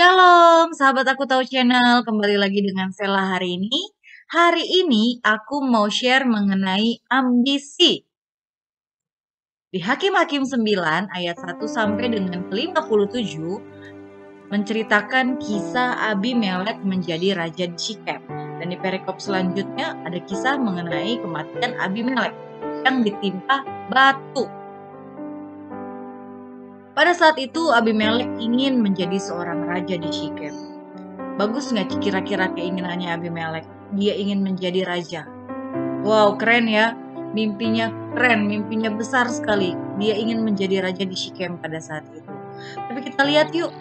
Shalom, sahabat Aku Tahu Channel. Kembali lagi dengan Sela hari ini. Hari ini aku mau share mengenai ambisi. Di Hakim-Hakim 9 ayat 1 sampai dengan 57 menceritakan kisah Abimelek menjadi raja di Syichem. Dan di perikop selanjutnya ada kisah mengenai kematian Abimelek yang ditimpa batu. Pada saat itu Abimelek ingin menjadi seorang raja di Syichem. Bagus nggak kira-kira keinginannya Abimelek? Dia ingin menjadi raja. Wow, keren ya. Mimpinya keren, mimpinya besar sekali. Dia ingin menjadi raja di Syichem pada saat itu. Tapi kita lihat yuk,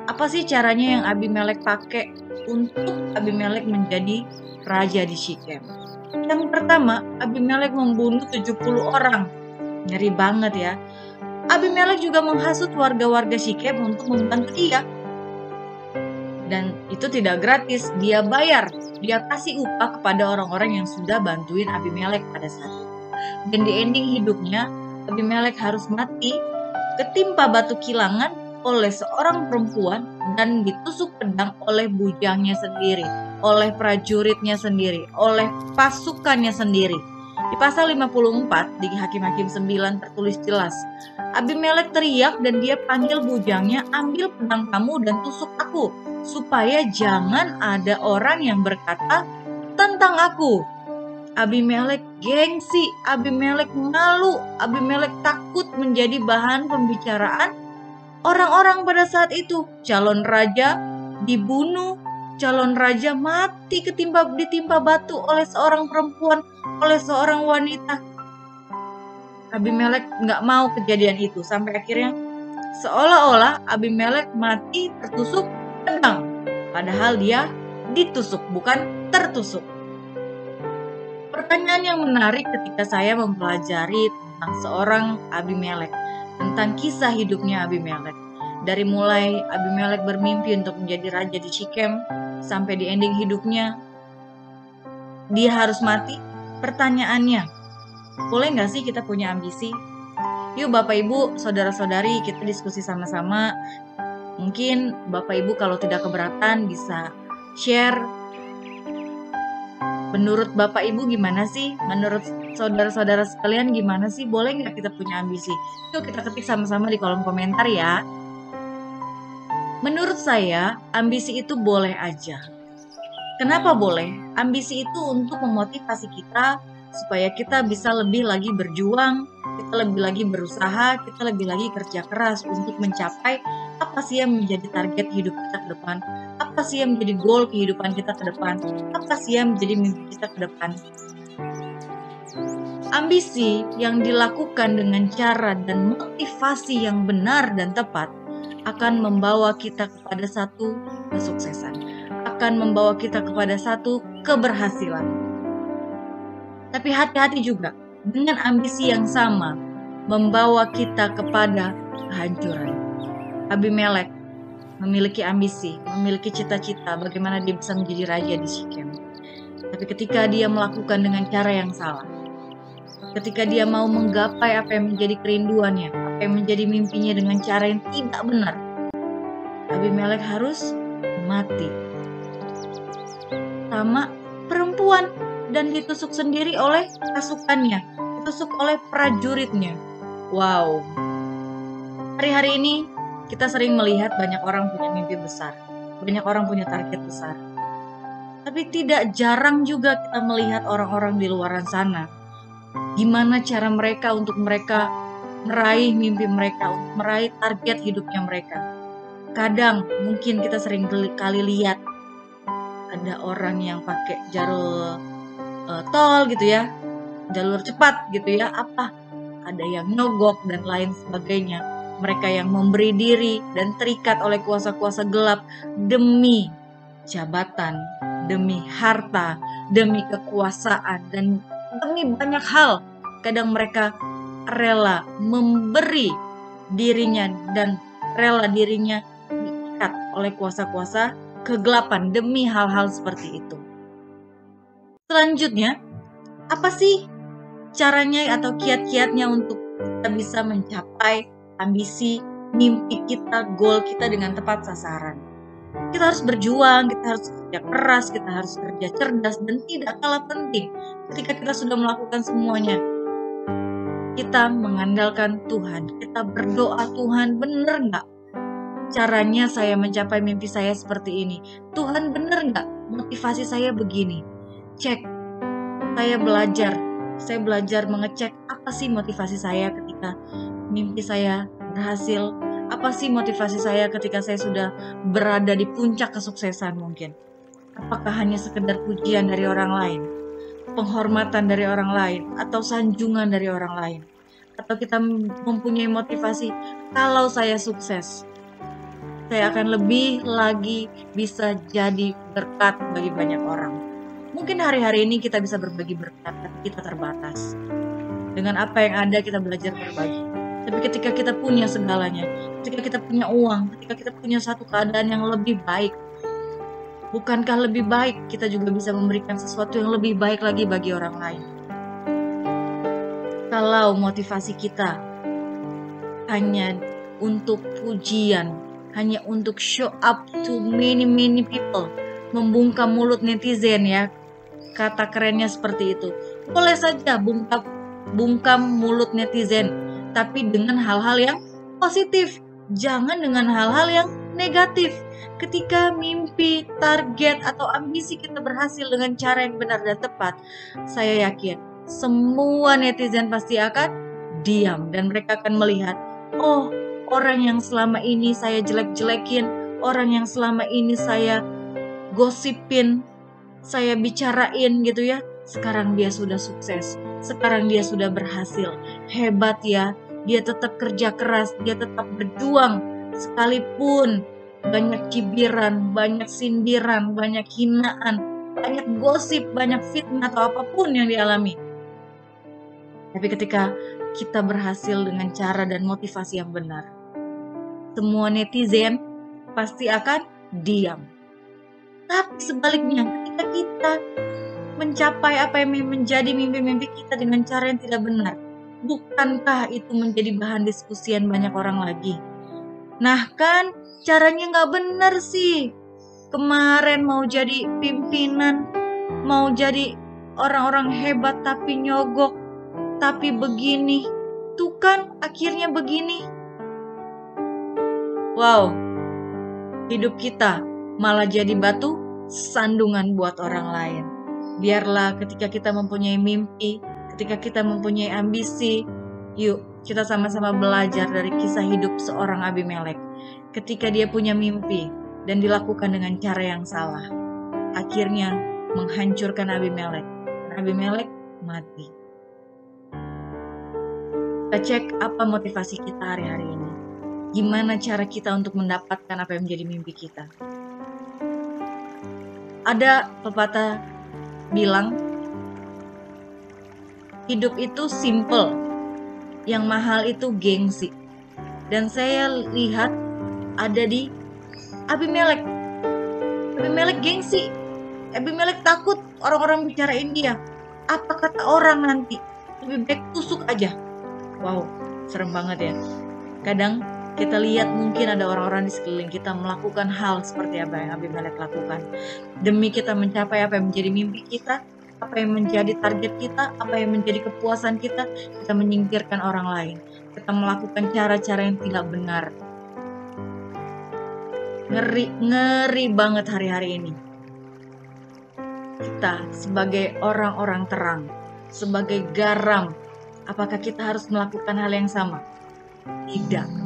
apa sih caranya yang Abimelek pakai untuk Abimelek menjadi raja di Syichem? Yang pertama, Abimelek membunuh 70 orang. Ngeri banget ya. Abimelek juga menghasut warga-warga Syichem untuk membantu dia. Dan itu tidak gratis, dia bayar. Dia kasih upah kepada orang-orang yang sudah bantuin Abimelek pada saat itu. Dan di ending hidupnya, Abimelek harus mati ketimpa batu kilangan oleh seorang perempuan dan ditusuk pedang oleh bujangnya sendiri, oleh prajuritnya sendiri, oleh pasukannya sendiri. Di pasal 54 di Hakim-Hakim 9 tertulis jelas, Abimelek teriak dan dia panggil bujangnya, ambil pedang kamu dan tusuk aku, supaya jangan ada orang yang berkata tentang aku. Abimelek gengsi, Abimelek malu, Abimelek takut menjadi bahan pembicaraan orang-orang pada saat itu. Calon raja dibunuh, calon raja mati ditimpa batu oleh seorang perempuan, oleh seorang wanita. Abimelek nggak mau kejadian itu, sampai akhirnya seolah-olah Abimelek mati tertusuk pedang, padahal dia ditusuk bukan tertusuk. Pertanyaan yang menarik ketika saya mempelajari tentang seorang Abimelek, tentang kisah hidupnya Abimelek. Dari mulai Abimelek bermimpi untuk menjadi raja di Syichem, sampai di ending hidupnya dia harus mati. Pertanyaannya, boleh nggak sih kita punya ambisi? Yuk Bapak Ibu, Saudara-saudari, kita diskusi sama-sama. Mungkin Bapak Ibu kalau tidak keberatan bisa share. Menurut Bapak Ibu gimana sih? Menurut saudara-saudara sekalian gimana sih? Boleh nggak kita punya ambisi? Yuk kita ketik sama-sama di kolom komentar ya. Menurut saya, ambisi itu boleh aja. Kenapa boleh? Ambisi itu untuk memotivasi kita supaya kita bisa lebih lagi berjuang, kita lebih lagi berusaha, kita lebih lagi kerja keras untuk mencapai apa sih yang menjadi target hidup kita ke depan, apa sih yang menjadi goal kehidupan kita ke depan, apa sih yang menjadi mimpi kita ke depan. Ambisi yang dilakukan dengan cara dan motivasi yang benar dan tepat akan membawa kita kepada satu kesuksesan, akan membawa kita kepada satu keberhasilan. Tapi hati-hati juga, dengan ambisi yang sama membawa kita kepada kehancuran. Abimelek memiliki ambisi, memiliki cita-cita bagaimana dia bisa menjadi raja di Syichem. Tapi ketika dia melakukan dengan cara yang salah, ketika dia mau menggapai apa yang menjadi kerinduannya, apa yang menjadi mimpinya dengan cara yang tidak benar, Abimelek harus mati. Sama perempuan, dan ditusuk sendiri oleh pasukannya, ditusuk oleh prajuritnya. Wow. Hari-hari ini kita sering melihat banyak orang punya mimpi besar, banyak orang punya target besar. Tapi tidak jarang juga kita melihat orang-orang di luar sana, gimana cara mereka untuk mereka meraih mimpi mereka, untuk meraih target hidupnya mereka. Kadang mungkin kita sering kali lihat ada orang yang pakai jalur tol gitu ya, jalur cepat gitu ya, ada yang nyogok dan lain sebagainya. Mereka yang memberi diri dan terikat oleh kuasa-kuasa gelap demi jabatan, demi harta, demi kekuasaan, dan demi banyak hal. Kadang mereka rela memberi dirinya dan rela dirinya diikat oleh kuasa-kuasa kegelapan demi hal-hal seperti itu. Selanjutnya, apa sih caranya atau kiat-kiatnya untuk kita bisa mencapai ambisi, mimpi kita, goal kita dengan tepat sasaran? Kita harus berjuang, kita harus kerja keras, kita harus kerja cerdas, dan tidak kalah penting ketika kita sudah melakukan semuanya, kita mengandalkan Tuhan. Kita berdoa, Tuhan bener nggak caranya saya mencapai mimpi saya seperti ini? Tuhan bener nggak motivasi saya begini? Cek, saya belajar mengecek apa sih motivasi saya ketika mimpi saya berhasil. Apa sih motivasi saya ketika saya sudah berada di puncak kesuksesan mungkin? Apakah hanya sekedar pujian dari orang lain, penghormatan dari orang lain, atau sanjungan dari orang lain? Atau kita mempunyai motivasi, kalau saya sukses, saya akan lebih lagi bisa jadi berkat bagi banyak orang. Mungkin hari-hari ini kita bisa berbagi berkat, tapi kita terbatas. Dengan apa yang ada kita belajar berbagi. Tapi ketika kita punya segalanya, ketika kita punya uang, ketika kita punya satu keadaan yang lebih baik, bukankah lebih baik kita juga bisa memberikan sesuatu yang lebih baik lagi bagi orang lain? Kalau motivasi kita hanya untuk pujian, hanya untuk show up to many people, membungkam mulut netizen ya, kata kerennya seperti itu. Boleh saja bungkam mulut netizen, tapi dengan hal-hal yang positif, jangan dengan hal-hal yang negatif. Ketika mimpi, target, atau ambisi kita berhasil dengan cara yang benar dan tepat, saya yakin semua netizen pasti akan diam dan mereka akan melihat, oh, orang yang selama ini saya jelek-jelekin, orang yang selama ini saya gosipin, saya bicarain gitu ya, sekarang dia sudah sukses, sekarang dia sudah berhasil, hebat ya, dia tetap kerja keras, dia tetap berjuang, sekalipun banyak cibiran, banyak sindiran, banyak hinaan, banyak gosip, banyak fitnah atau apapun yang dialami. Tapi ketika kita berhasil dengan cara dan motivasi yang benar, semua netizen pasti akan diam. Tapi sebaliknya, ketika kita mencapai apa yang menjadi mimpi-mimpi kita dengan cara yang tidak benar, bukankah itu menjadi bahan diskusian banyak orang lagi? Nah kan, caranya nggak benar sih. Kemarin mau jadi pimpinan, mau jadi orang-orang hebat tapi nyogok, tapi begini. Tuh kan akhirnya begini. Wow, hidup kita malah jadi batu sandungan buat orang lain. Biarlah ketika kita mempunyai mimpi, ketika kita mempunyai ambisi, yuk kita sama-sama belajar dari kisah hidup seorang Abimelek. Ketika dia punya mimpi dan dilakukan dengan cara yang salah, akhirnya menghancurkan Abimelek. Abimelek mati. Kita cek apa motivasi kita hari-hari ini. Gimana cara kita untuk mendapatkan apa yang menjadi mimpi kita. Ada pepatah bilang, hidup itu simple, yang mahal itu gengsi. Dan saya lihat ada di Abimelek. Abimelek gengsi. Abimelek takut orang-orang bicarain dia. Apa kata orang nanti? Lebih baik tusuk aja. Wow, serem banget ya. Kadang kita lihat mungkin ada orang-orang di sekeliling kita melakukan hal seperti apa yang Abimelek lakukan. Demi kita mencapai apa yang menjadi mimpi kita, apa yang menjadi target kita, apa yang menjadi kepuasan kita menyingkirkan orang lain. Kita melakukan cara-cara yang tidak benar. Ngeri banget hari-hari ini. Kita sebagai orang-orang terang, sebagai garam, apakah kita harus melakukan hal yang sama? Tidak.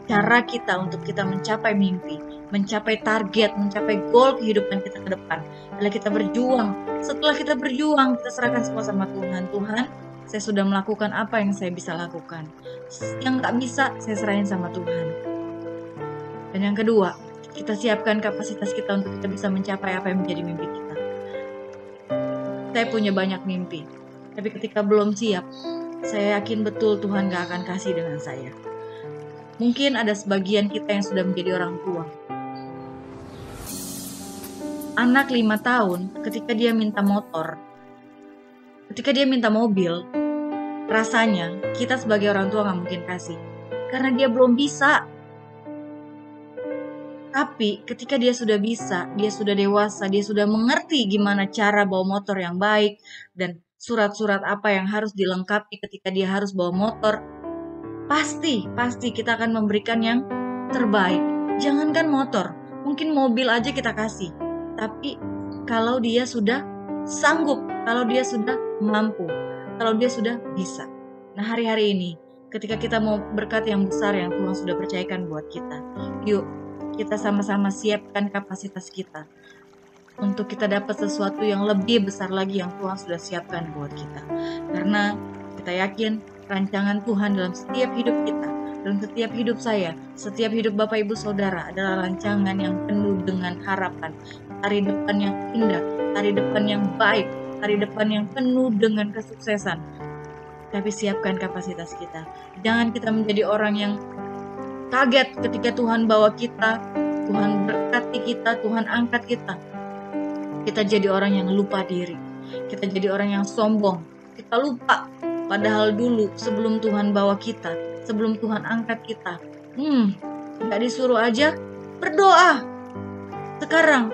Cara kita untuk kita mencapai mimpi, mencapai target, mencapai goal kehidupan kita ke depan adalah kita berjuang. Setelah kita berjuang, kita serahkan semua sama Tuhan. Tuhan, saya sudah melakukan apa yang saya bisa lakukan. Yang gak bisa, saya serahin sama Tuhan. Dan yang kedua, kita siapkan kapasitas kita untuk kita bisa mencapai apa yang menjadi mimpi kita. Saya punya banyak mimpi, tapi ketika belum siap, saya yakin betul Tuhan gak akan kasih dengan saya. Mungkin ada sebagian kita yang sudah menjadi orang tua. Anak 5 tahun, ketika dia minta motor, ketika dia minta mobil, rasanya kita sebagai orang tua gak mungkin kasih. Karena dia belum bisa. Tapi ketika dia sudah bisa, dia sudah dewasa, dia sudah mengerti gimana cara bawa motor yang baik dan surat-surat apa yang harus dilengkapi ketika dia harus bawa motor, pasti kita akan memberikan yang terbaik. Jangankan motor, mungkin mobil aja kita kasih. Tapi kalau dia sudah sanggup, kalau dia sudah mampu, kalau dia sudah bisa. Nah, hari-hari ini ketika kita mau berkat yang besar yang Tuhan sudah percayakan buat kita, yuk kita sama-sama siapkan kapasitas kita untuk kita dapat sesuatu yang lebih besar lagi yang Tuhan sudah siapkan buat kita. Karena kita yakin rancangan Tuhan dalam setiap hidup kita, dalam setiap hidup saya, setiap hidup Bapak Ibu Saudara adalah rancangan yang penuh dengan harapan, hari depan yang indah, hari depan yang baik, hari depan yang penuh dengan kesuksesan. Tapi siapkan kapasitas kita. Jangan kita menjadi orang yang kaget ketika Tuhan bawa kita, Tuhan berkati kita, Tuhan angkat kita. Kita jadi orang yang lupa diri. Kita jadi orang yang sombong. Kita lupa. Padahal dulu sebelum Tuhan bawa kita, sebelum Tuhan angkat kita, gak disuruh aja berdoa. Sekarang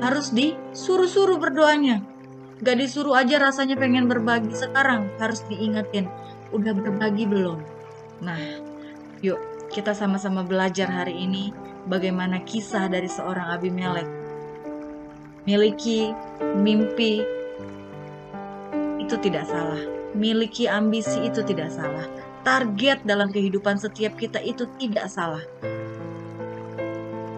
harus disuruh-suruh berdoanya. Gak disuruh aja rasanya pengen berbagi. Sekarang harus diingetin, udah berbagi belum? Nah, yuk kita sama-sama belajar hari ini bagaimana kisah dari seorang Abimelek. Miliki mimpi itu tidak salah. Miliki ambisi itu tidak salah. Target dalam kehidupan setiap kita itu tidak salah.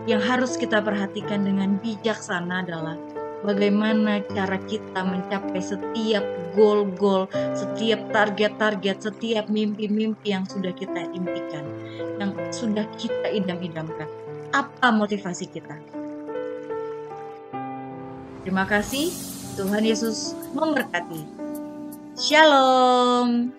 Yang harus kita perhatikan dengan bijaksana adalah bagaimana cara kita mencapai setiap goal-goal, setiap target-target, setiap mimpi-mimpi yang sudah kita impikan, yang sudah kita idam-idamkan. Apa motivasi kita? Terima kasih, Tuhan Yesus memberkati. Shalom.